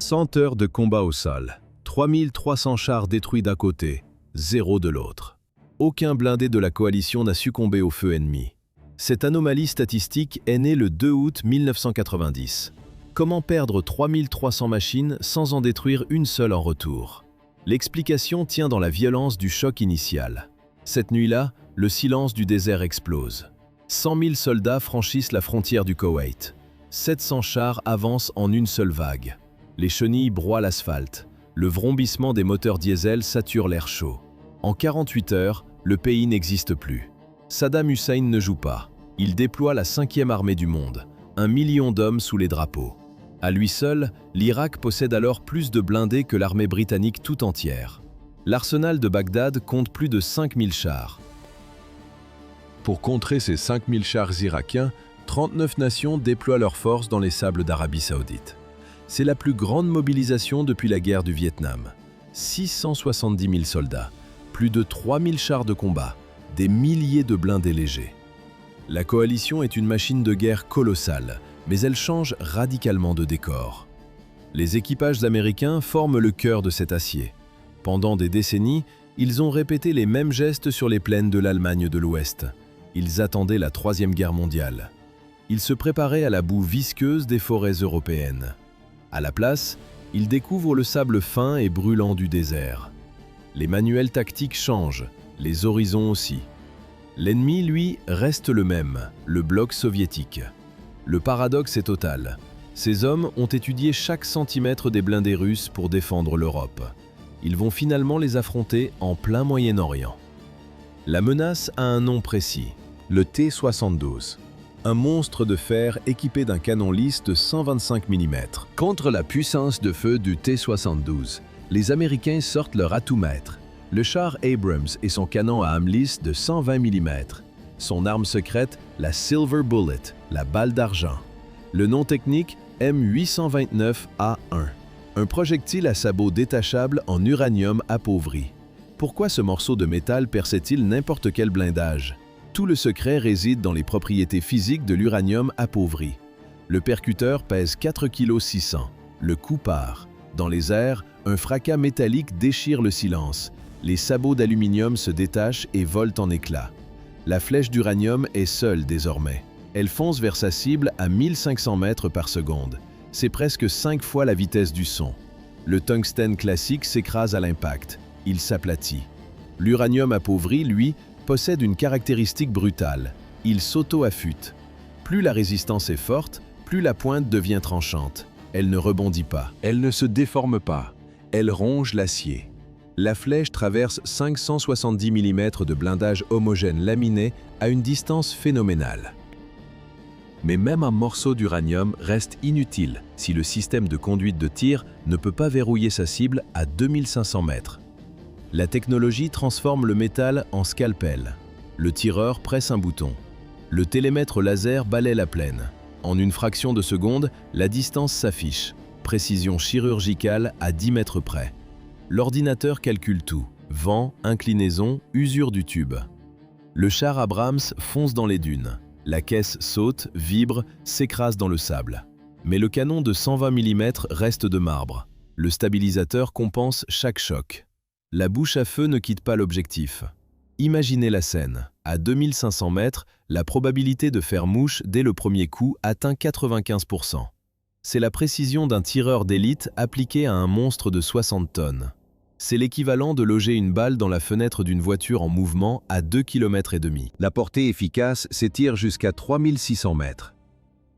100 heures de combat au sol, 3300 chars détruits d'un côté, 0 de l'autre. Aucun blindé de la coalition n'a succombé au feu ennemi. Cette anomalie statistique est née le 2 août 1990. Comment perdre 3300 machines sans en détruire une seule en retour? L'explication tient dans la violence du choc initial. Cette nuit-là, le silence du désert explose. 100 000 soldats franchissent la frontière du Koweït. 700 chars avancent en une seule vague. Les chenilles broient l'asphalte. Le vrombissement des moteurs diesel sature l'air chaud. En 48 heures, le pays n'existe plus. Saddam Hussein ne joue pas. Il déploie la 5e armée du monde, 1 million d'hommes sous les drapeaux. À lui seul, l'Irak possède alors plus de blindés que l'armée britannique tout entière. L'arsenal de Bagdad compte plus de 5000 chars. Pour contrer ces 5000 chars irakiens, 39 nations déploient leurs forces dans les sables d'Arabie Saoudite. C'est la plus grande mobilisation depuis la guerre du Vietnam. 670 000 soldats, plus de 3000 chars de combat, des milliers de blindés légers. La coalition est une machine de guerre colossale, mais elle change radicalement de décor. Les équipages américains forment le cœur de cet acier. Pendant des décennies, ils ont répété les mêmes gestes sur les plaines de l'Allemagne de l'Ouest. Ils attendaient la Troisième Guerre mondiale. Ils se préparaient à la boue visqueuse des forêts européennes. À la place, ils découvrent le sable fin et brûlant du désert. Les manuels tactiques changent, les horizons aussi. L'ennemi, lui, reste le même, le bloc soviétique. Le paradoxe est total. Ces hommes ont étudié chaque centimètre des blindés russes pour défendre l'Europe. Ils vont finalement les affronter en plein Moyen-Orient. La menace a un nom précis, le T-72. Un monstre de fer équipé d'un canon lisse de 125 mm. Contre la puissance de feu du T-72, les Américains sortent leur atout maître, le char Abrams et son canon à âme lisse de 120 mm. Son arme secrète, la Silver Bullet, la balle d'argent. Le nom technique, M829A1. Un projectile à sabot détachable en uranium appauvri. Pourquoi ce morceau de métal perçait-il n'importe quel blindage? Tout le secret réside dans les propriétés physiques de l'uranium appauvri. Le percuteur pèse 4,6 kg. Le coup part. Dans les airs, un fracas métallique déchire le silence. Les sabots d'aluminium se détachent et volent en éclats. La flèche d'uranium est seule désormais. Elle fonce vers sa cible à 1500 mètres par seconde. C'est presque 5 fois la vitesse du son. Le tungstène classique s'écrase à l'impact. Il s'aplatit. L'uranium appauvri, lui, possède une caractéristique brutale. Il s'auto-affûte. Plus la résistance est forte, plus la pointe devient tranchante. Elle ne rebondit pas. Elle ne se déforme pas. Elle ronge l'acier. La flèche traverse 570 mm de blindage homogène laminé à une distance phénoménale. Mais même un morceau d'uranium reste inutile si le système de conduite de tir ne peut pas verrouiller sa cible à 2500 mètres. La technologie transforme le métal en scalpel. Le tireur presse un bouton. Le télémètre laser balaie la plaine. En une fraction de seconde, la distance s'affiche. Précision chirurgicale à 10 mètres près. L'ordinateur calcule tout. Vent, inclinaison, usure du tube. Le char Abrams fonce dans les dunes. La caisse saute, vibre, s'écrase dans le sable. Mais le canon de 120 mm reste de marbre. Le stabilisateur compense chaque choc. La bouche à feu ne quitte pas l'objectif. Imaginez la scène. À 2500 mètres, la probabilité de faire mouche dès le premier coup atteint 95%. C'est la précision d'un tireur d'élite appliquée à un monstre de 60 tonnes. C'est l'équivalent de loger une balle dans la fenêtre d'une voiture en mouvement à 2,5 km. La portée efficace s'étire jusqu'à 3600 mètres.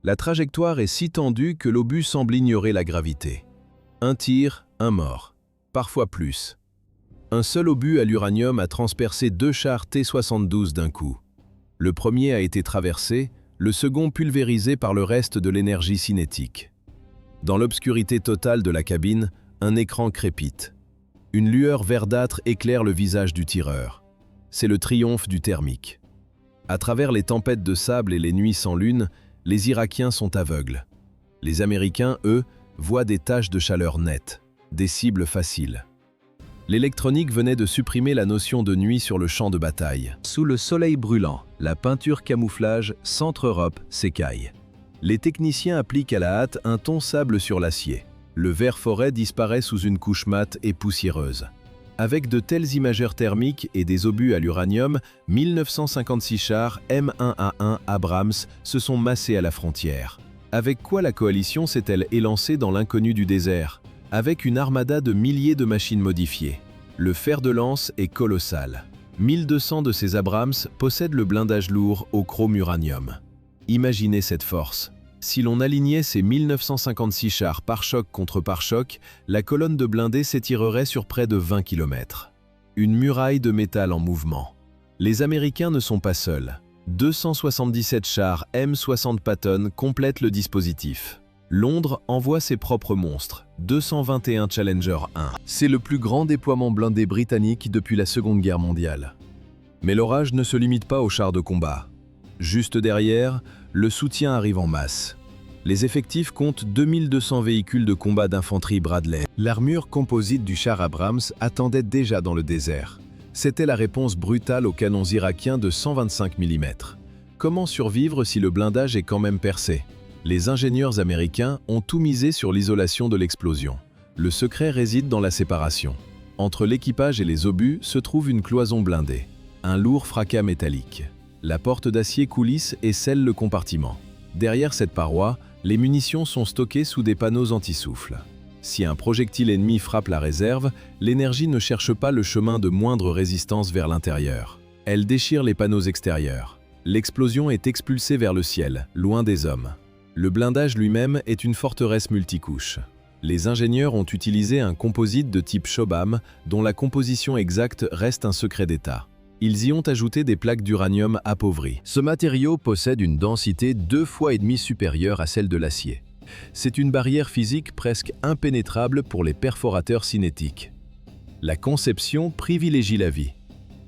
La trajectoire est si tendue que l'obus semble ignorer la gravité. Un tir, un mort. Parfois plus. Un seul obus à l'uranium a transpercé 2 chars T-72 d'un coup. Le premier a été traversé, le second pulvérisé par le reste de l'énergie cinétique. Dans l'obscurité totale de la cabine, un écran crépite. Une lueur verdâtre éclaire le visage du tireur. C'est le triomphe du thermique. À travers les tempêtes de sable et les nuits sans lune, les Irakiens sont aveugles. Les Américains, eux, voient des taches de chaleur nettes, des cibles faciles. L'électronique venait de supprimer la notion de nuit sur le champ de bataille. Sous le soleil brûlant, la peinture camouflage Centre-Europe s'écaille. Les techniciens appliquent à la hâte un ton sable sur l'acier. Le vert forêt disparaît sous une couche mate et poussiéreuse. Avec de tels imageurs thermiques et des obus à l'uranium, 1956 chars M1A1 Abrams se sont massés à la frontière. Avec quoi la coalition s'est-elle élancée dans l'inconnu du désert? Avec une armada de milliers de machines modifiées. Le fer de lance est colossal. 1200 de ces Abrams possèdent le blindage lourd au chrome uranium. Imaginez cette force. Si l'on alignait ces 1956 chars pare-choc contre pare-choc, la colonne de blindés s'étirerait sur près de 20 km. Une muraille de métal en mouvement. Les Américains ne sont pas seuls. 277 chars M60 Patton complètent le dispositif. Londres envoie ses propres monstres, 221 Challenger 1. C'est le plus grand déploiement blindé britannique depuis la Seconde Guerre mondiale. Mais l'orage ne se limite pas aux chars de combat. Juste derrière, le soutien arrive en masse. Les effectifs comptent 2200 véhicules de combat d'infanterie Bradley. L'armure composite du char Abrams attendait déjà dans le désert. C'était la réponse brutale aux canons irakiens de 125 mm. Comment survivre si le blindage est quand même percé? Les ingénieurs américains ont tout misé sur l'isolation de l'explosion. Le secret réside dans la séparation. Entre l'équipage et les obus se trouve une cloison blindée, un lourd fracas métallique. La porte d'acier coulisse et scelle le compartiment. Derrière cette paroi, les munitions sont stockées sous des panneaux anti-souffle. Si un projectile ennemi frappe la réserve, l'énergie ne cherche pas le chemin de moindre résistance vers l'intérieur. Elle déchire les panneaux extérieurs. L'explosion est expulsée vers le ciel, loin des hommes. Le blindage lui-même est une forteresse multicouche. Les ingénieurs ont utilisé un composite de type Shobham, dont la composition exacte reste un secret d'État. Ils y ont ajouté des plaques d'uranium appauvries. Ce matériau possède une densité 2,5 fois supérieure à celle de l'acier. C'est une barrière physique presque impénétrable pour les perforateurs cinétiques. La conception privilégie la vie.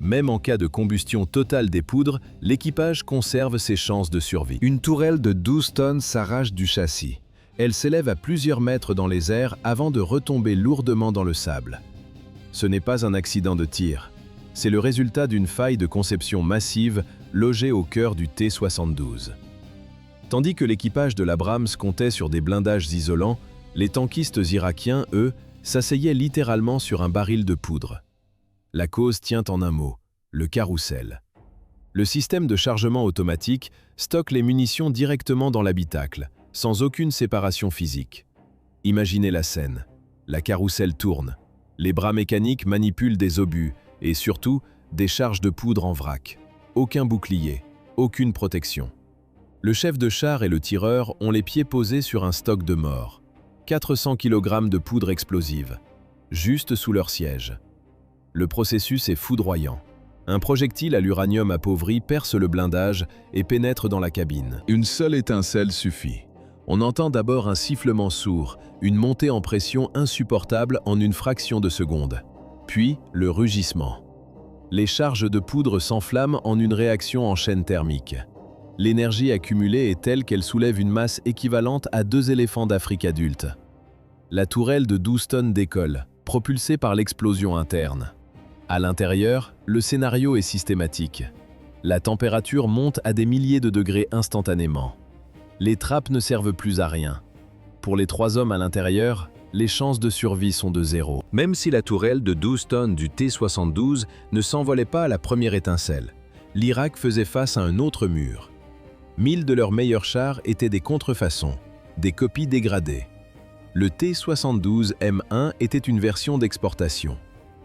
Même en cas de combustion totale des poudres, l'équipage conserve ses chances de survie. Une tourelle de 12 tonnes s'arrache du châssis. Elle s'élève à plusieurs mètres dans les airs avant de retomber lourdement dans le sable. Ce n'est pas un accident de tir. C'est le résultat d'une faille de conception massive logée au cœur du T-72. Tandis que l'équipage de l'Abrams comptait sur des blindages isolants, les tankistes irakiens, eux, s'asseyaient littéralement sur un baril de poudre. La cause tient en un mot, le carrousel. Le système de chargement automatique stocke les munitions directement dans l'habitacle, sans aucune séparation physique. Imaginez la scène. La carrousel tourne. Les bras mécaniques manipulent des obus et surtout des charges de poudre en vrac. Aucun bouclier, aucune protection. Le chef de char et le tireur ont les pieds posés sur un stock de mort. 400 kg de poudre explosive, juste sous leur siège. Le processus est foudroyant. Un projectile à l'uranium appauvri perce le blindage et pénètre dans la cabine. Une seule étincelle suffit. On entend d'abord un sifflement sourd, une montée en pression insupportable en une fraction de seconde. Puis, le rugissement. Les charges de poudre s'enflamment en une réaction en chaîne thermique. L'énergie accumulée est telle qu'elle soulève une masse équivalente à 2 éléphants d'Afrique adultes. La tourelle de 12 tonnes décolle, propulsée par l'explosion interne. À l'intérieur, le scénario est systématique. La température monte à des milliers de degrés instantanément. Les trappes ne servent plus à rien. Pour les 3 hommes à l'intérieur, les chances de survie sont de 0. Même si la tourelle de 12 tonnes du T-72 ne s'envolait pas à la première étincelle, l'Irak faisait face à un autre mur. 1000 de leurs meilleurs chars étaient des contrefaçons, des copies dégradées. Le T-72 M1 était une version d'exportation,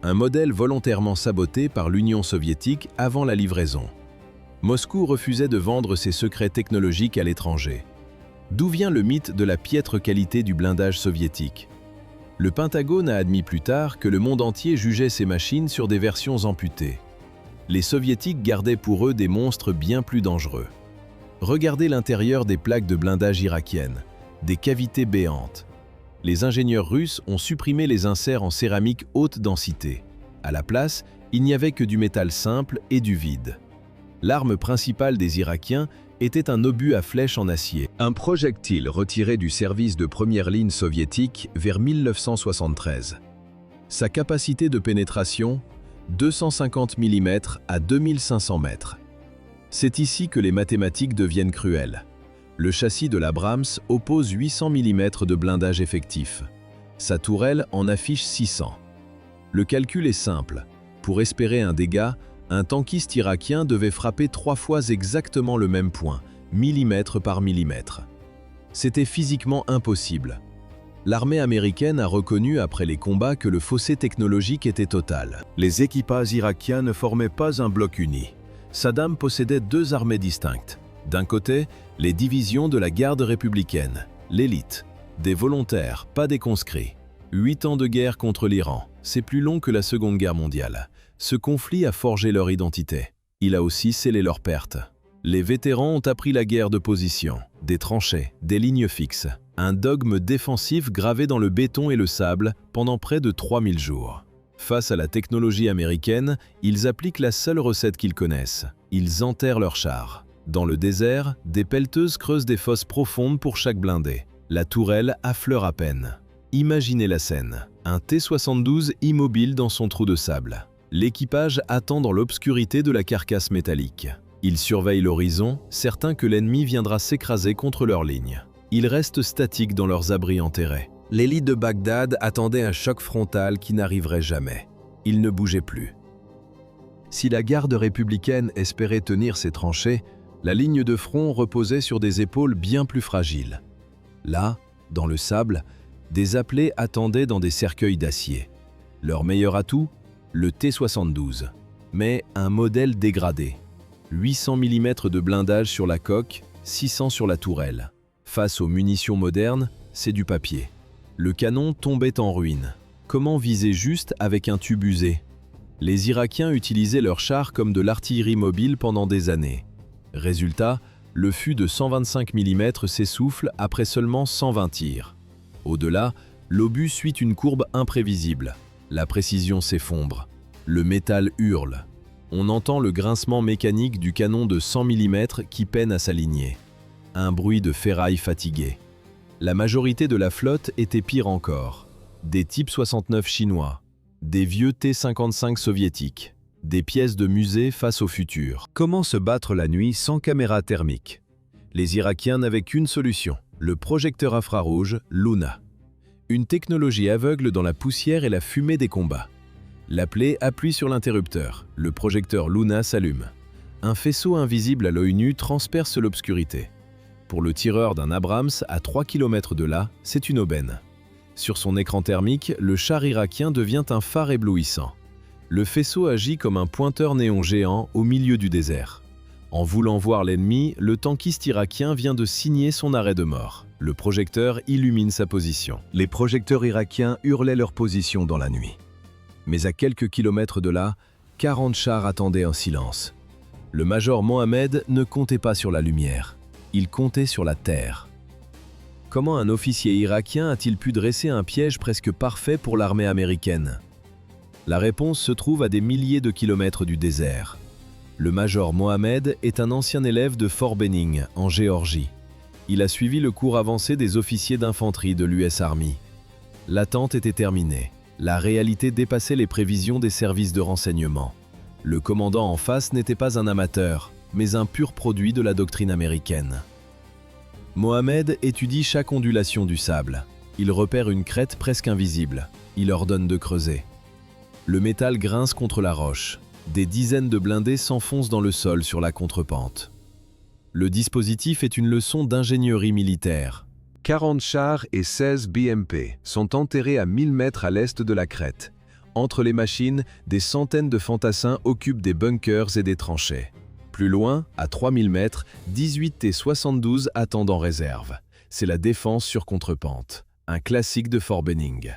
un modèle volontairement saboté par l'Union soviétique avant la livraison. Moscou refusait de vendre ses secrets technologiques à l'étranger. D'où vient le mythe de la piètre qualité du blindage soviétique? Le Pentagone a admis plus tard que le monde entier jugeait ces machines sur des versions amputées. Les soviétiques gardaient pour eux des monstres bien plus dangereux. Regardez l'intérieur des plaques de blindage irakiennes, des cavités béantes. Les ingénieurs russes ont supprimé les inserts en céramique haute densité. À la place, il n'y avait que du métal simple et du vide. L'arme principale des Irakiens était un obus à flèche en acier, un projectile retiré du service de première ligne soviétique vers 1973. Sa capacité de pénétration, 250 mm à 2500 mètres. C'est ici que les mathématiques deviennent cruelles. Le châssis de l'Abrams oppose 800 mm de blindage effectif. Sa tourelle en affiche 600. Le calcul est simple. Pour espérer un dégât, un tankiste irakien devait frapper 3 fois exactement le même point, millimètre par millimètre. C'était physiquement impossible. L'armée américaine a reconnu après les combats que le fossé technologique était total. Les équipages irakiens ne formaient pas un bloc uni. Saddam possédait 2 armées distinctes. D'un côté, les divisions de la garde républicaine, l'élite, des volontaires, pas des conscrits. 8 ans de guerre contre l'Iran, c'est plus long que la Seconde Guerre mondiale. Ce conflit a forgé leur identité. Il a aussi scellé leurs pertes. Les vétérans ont appris la guerre de position, des tranchées, des lignes fixes, un dogme défensif gravé dans le béton et le sable pendant près de 3000 jours. Face à la technologie américaine, ils appliquent la seule recette qu'ils connaissent. Ils enterrent leurs chars. Dans le désert, des pelleteuses creusent des fosses profondes pour chaque blindé. La tourelle affleure à peine. Imaginez la scène. Un T-72 immobile dans son trou de sable. L'équipage attend dans l'obscurité de la carcasse métallique. Ils surveillent l'horizon, certains que l'ennemi viendra s'écraser contre leurs lignes. Ils restent statiques dans leurs abris enterrés. L'élite de Bagdad attendait un choc frontal qui n'arriverait jamais. Ils ne bougeaient plus. Si la garde républicaine espérait tenir ses tranchées, la ligne de front reposait sur des épaules bien plus fragiles. Là, dans le sable, des appelés attendaient dans des cercueils d'acier. Leur meilleur atout, le T-72, mais un modèle dégradé. 800 mm de blindage sur la coque, 600 sur la tourelle. Face aux munitions modernes, c'est du papier. Le canon tombait en ruine. Comment viser juste avec un tube usé? Les Irakiens utilisaient leurs chars comme de l'artillerie mobile pendant des années. Résultat, le fût de 125 mm s'essouffle après seulement 120 tirs. Au-delà, l'obus suit une courbe imprévisible. La précision s'effondre. Le métal hurle. On entend le grincement mécanique du canon de 100 mm qui peine à s'aligner. Un bruit de ferraille fatiguée. La majorité de la flotte était pire encore. Des Type 69 chinois, des vieux T-55 soviétiques, des pièces de musée face au futur. Comment se battre la nuit sans caméra thermique? Les Irakiens n'avaient qu'une solution, le projecteur infrarouge Luna. Une technologie aveugle dans la poussière et la fumée des combats. L'appelé appuie sur l'interrupteur, le projecteur Luna s'allume. Un faisceau invisible à l'œil nu transperce l'obscurité. Pour le tireur d'un Abrams à 3 km de là, c'est une aubaine. Sur son écran thermique, le char irakien devient un phare éblouissant. Le faisceau agit comme un pointeur néon géant au milieu du désert. En voulant voir l'ennemi, le tankiste irakien vient de signer son arrêt de mort. Le projecteur illumine sa position. Les projecteurs irakiens hurlaient leur position dans la nuit. Mais à quelques kilomètres de là, 40 chars attendaient en silence. Le major Mohamed ne comptait pas sur la lumière. Il comptait sur la terre. Comment un officier irakien a-t-il pu dresser un piège presque parfait pour l'armée américaine? La réponse se trouve à des milliers de kilomètres du désert. Le major Mohamed est un ancien élève de Fort Benning, en Géorgie. Il a suivi le cours avancé des officiers d'infanterie de l'US Army. L'attente était terminée. La réalité dépassait les prévisions des services de renseignement. Le commandant en face n'était pas un amateur, mais un pur produit de la doctrine américaine. Mohamed étudie chaque ondulation du sable. Il repère une crête presque invisible. Il ordonne de creuser. Le métal grince contre la roche. Des dizaines de blindés s'enfoncent dans le sol sur la contrepente. Le dispositif est une leçon d'ingénierie militaire. 40 chars et 16 BMP sont enterrés à 1000 mètres à l'est de la crête. Entre les machines, des centaines de fantassins occupent des bunkers et des tranchées. Plus loin, à 3000 mètres, 18 T-72 attendent en réserve. C'est la défense sur contrepente, un classique de Fort Benning.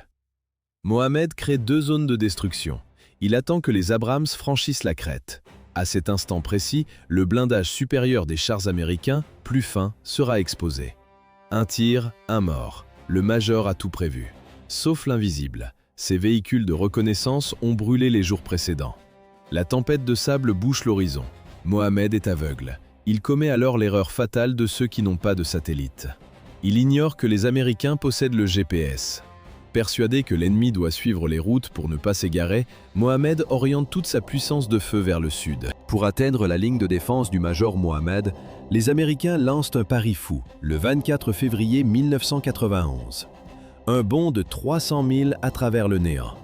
Mohamed crée 2 zones de destruction. Il attend que les Abrams franchissent la crête. À cet instant précis, le blindage supérieur des chars américains, plus fin, sera exposé. Un tir, un mort. Le major a tout prévu. Sauf l'invisible. Ces véhicules de reconnaissance ont brûlé les jours précédents. La tempête de sable bouche l'horizon. Mohamed est aveugle. Il commet alors l'erreur fatale de ceux qui n'ont pas de satellite. Il ignore que les Américains possèdent le GPS. Persuadé que l'ennemi doit suivre les routes pour ne pas s'égarer, Mohamed oriente toute sa puissance de feu vers le sud. Pour atteindre la ligne de défense du major Mohamed, les Américains lancent un pari fou, le 24 février 1991. Un bond de 300 000 à travers le néant.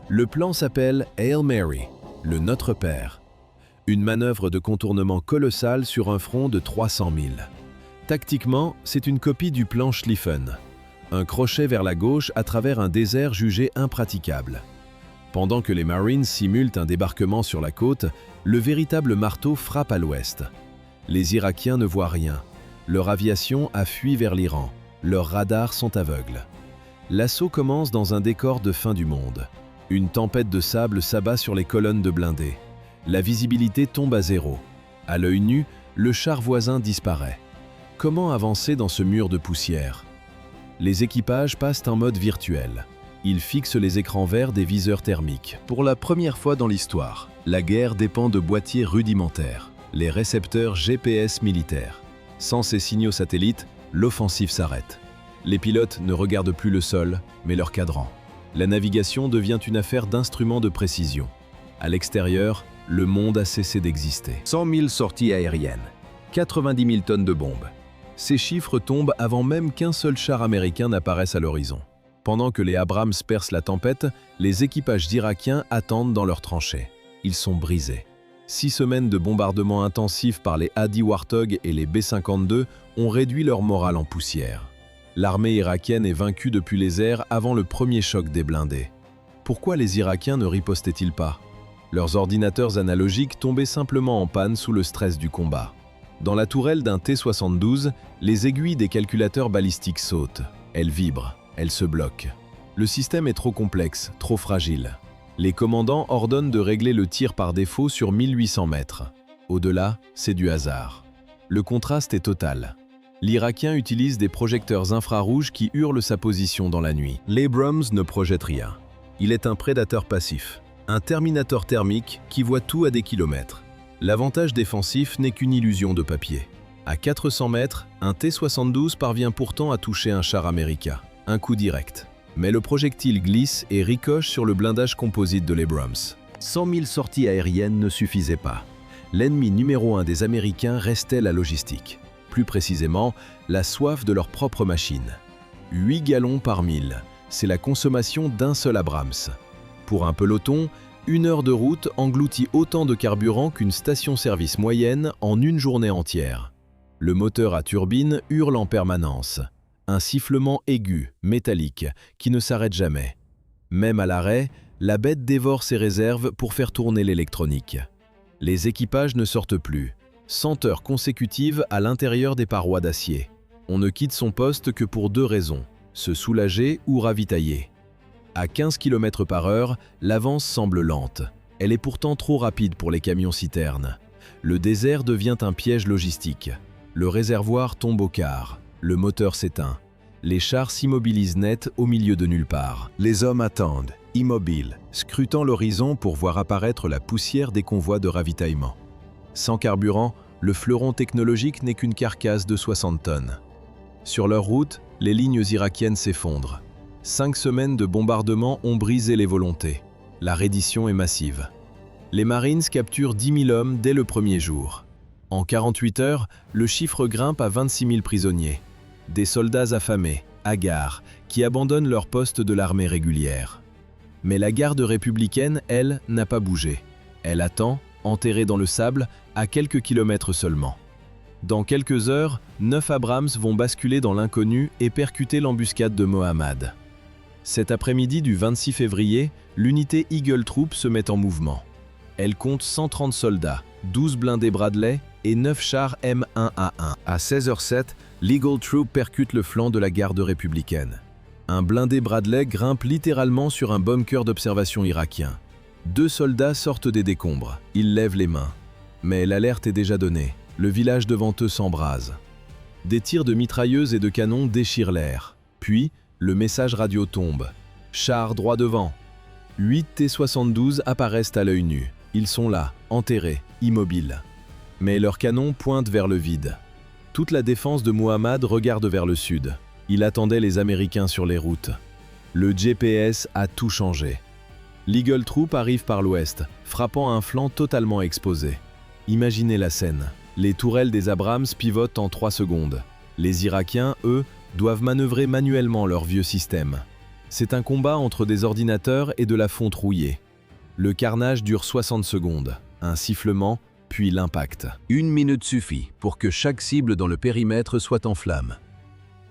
Le plan s'appelle Hail Mary, le Notre Père. Une manœuvre de contournement colossale sur un front de 300 000. Tactiquement, c'est une copie du plan Schlieffen. Un crochet vers la gauche à travers un désert jugé impraticable. Pendant que les Marines simulent un débarquement sur la côte, le véritable marteau frappe à l'ouest. Les Irakiens ne voient rien. Leur aviation a fui vers l'Iran. Leurs radars sont aveugles. L'assaut commence dans un décor de fin du monde. Une tempête de sable s'abat sur les colonnes de blindés. La visibilité tombe à zéro. À l'œil nu, le char voisin disparaît. Comment avancer dans ce mur de poussière? Les équipages passent en mode virtuel. Ils fixent les écrans verts des viseurs thermiques. Pour la première fois dans l'histoire, la guerre dépend de boîtiers rudimentaires, les récepteurs GPS militaires. Sans ces signaux satellites, l'offensive s'arrête. Les pilotes ne regardent plus le sol, mais leur cadran. La navigation devient une affaire d'instruments de précision. À l'extérieur, le monde a cessé d'exister. 100 000 sorties aériennes, 90 000 tonnes de bombes. Ces chiffres tombent avant même qu'un seul char américain n'apparaisse à l'horizon. Pendant que les Abrams percent la tempête, les équipages irakiens attendent dans leurs tranchées. Ils sont brisés. 6 semaines de bombardements intensifs par les Hadi Warthog et les B-52 ont réduit leur morale en poussière. L'armée irakienne est vaincue depuis les airs avant le premier choc des blindés. Pourquoi les Irakiens ne ripostaient-ils pas? Leurs ordinateurs analogiques tombaient simplement en panne sous le stress du combat. Dans la tourelle d'un T-72, les aiguilles des calculateurs balistiques sautent. Elles vibrent, elles se bloquent. Le système est trop complexe, trop fragile. Les commandants ordonnent de régler le tir par défaut sur 1800 mètres. Au-delà, c'est du hasard. Le contraste est total. L'Irakien utilise des projecteurs infrarouges qui hurlent sa position dans la nuit. L'Abrams ne projette rien. Il est un prédateur passif, un terminator thermique qui voit tout à des kilomètres. L'avantage défensif n'est qu'une illusion de papier. À 400 mètres, un T-72 parvient pourtant à toucher un char américain. Un coup direct. Mais le projectile glisse et ricoche sur le blindage composite de l'Abrams. 100 000 sorties aériennes ne suffisaient pas. L'ennemi numéro 1 des Américains restait la logistique. Plus précisément, la soif de leur propre machine. 8 gallons par 1000, c'est la consommation d'un seul Abrams. Pour un peloton, 1 heure de route engloutit autant de carburant qu'une station-service moyenne en une journée entière. Le moteur à turbine hurle en permanence. Un sifflement aigu, métallique, qui ne s'arrête jamais. Même à l'arrêt, la bête dévore ses réserves pour faire tourner l'électronique. Les équipages ne sortent plus. 100 heures consécutives à l'intérieur des parois d'acier. On ne quitte son poste que pour 2 raisons, se soulager ou ravitailler. À 15 km/h, l'avance semble lente. Elle est pourtant trop rapide pour les camions-citernes. Le désert devient un piège logistique. Le réservoir tombe au quart. Le moteur s'éteint. Les chars s'immobilisent net au milieu de nulle part. Les hommes attendent, immobiles, scrutant l'horizon pour voir apparaître la poussière des convois de ravitaillement. Sans carburant, le fleuron technologique n'est qu'une carcasse de 60 tonnes. Sur leur route, les lignes irakiennes s'effondrent. 5 semaines de bombardement ont brisé les volontés. La reddition est massive. Les Marines capturent 10 000 hommes dès le premier jour. En 48 heures, le chiffre grimpe à 26 000 prisonniers. Des soldats affamés, hagards, qui abandonnent leur poste de l'armée régulière. Mais la garde républicaine, elle, n'a pas bougé. Elle attend, enterrée dans le sable, à quelques kilomètres seulement. Dans quelques heures, 9 Abrams vont basculer dans l'inconnu et percuter l'embuscade de Mohammad. Cet après-midi du 26 février, l'unité Eagle Troop se met en mouvement. Elle compte 130 soldats, 12 blindés Bradley et 9 chars M1A1. À 16h07, l'Eagle Troop percute le flanc de la garde républicaine. Un blindé Bradley grimpe littéralement sur un bunker d'observation irakien. 2 soldats sortent des décombres. Ils lèvent les mains. Mais l'alerte est déjà donnée. Le village devant eux s'embrase. Des tirs de mitrailleuses et de canons déchirent l'air. Puis, le message radio tombe. Chars droit devant. 8 T-72 apparaissent à l'œil nu. Ils sont là, enterrés, immobiles. Mais leurs canons pointent vers le vide. Toute la défense de Mohammad regarde vers le sud. Il attendait les Américains sur les routes. Le GPS a tout changé. L'Eagle Troop arrive par l'ouest, frappant un flanc totalement exposé. Imaginez la scène. Les tourelles des Abrams pivotent en 3 secondes. Les Irakiens, eux, doivent manœuvrer manuellement leur vieux système. C'est un combat entre des ordinateurs et de la fonte rouillée. Le carnage dure 60 secondes, un sifflement, puis l'impact. 1 minute suffit pour que chaque cible dans le périmètre soit en flammes.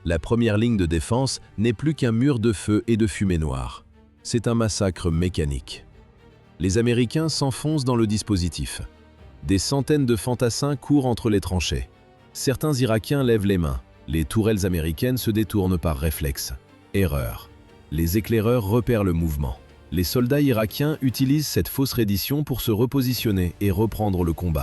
La première ligne de défense n'est plus qu'un mur de feu et de fumée noire. C'est un massacre mécanique. Les Américains s'enfoncent dans le dispositif. Des centaines de fantassins courent entre les tranchées. Certains Irakiens lèvent les mains. Les tourelles américaines se détournent par réflexe. Erreur. Les éclaireurs repèrent le mouvement. Les soldats irakiens utilisent cette fausse reddition pour se repositionner et reprendre le combat.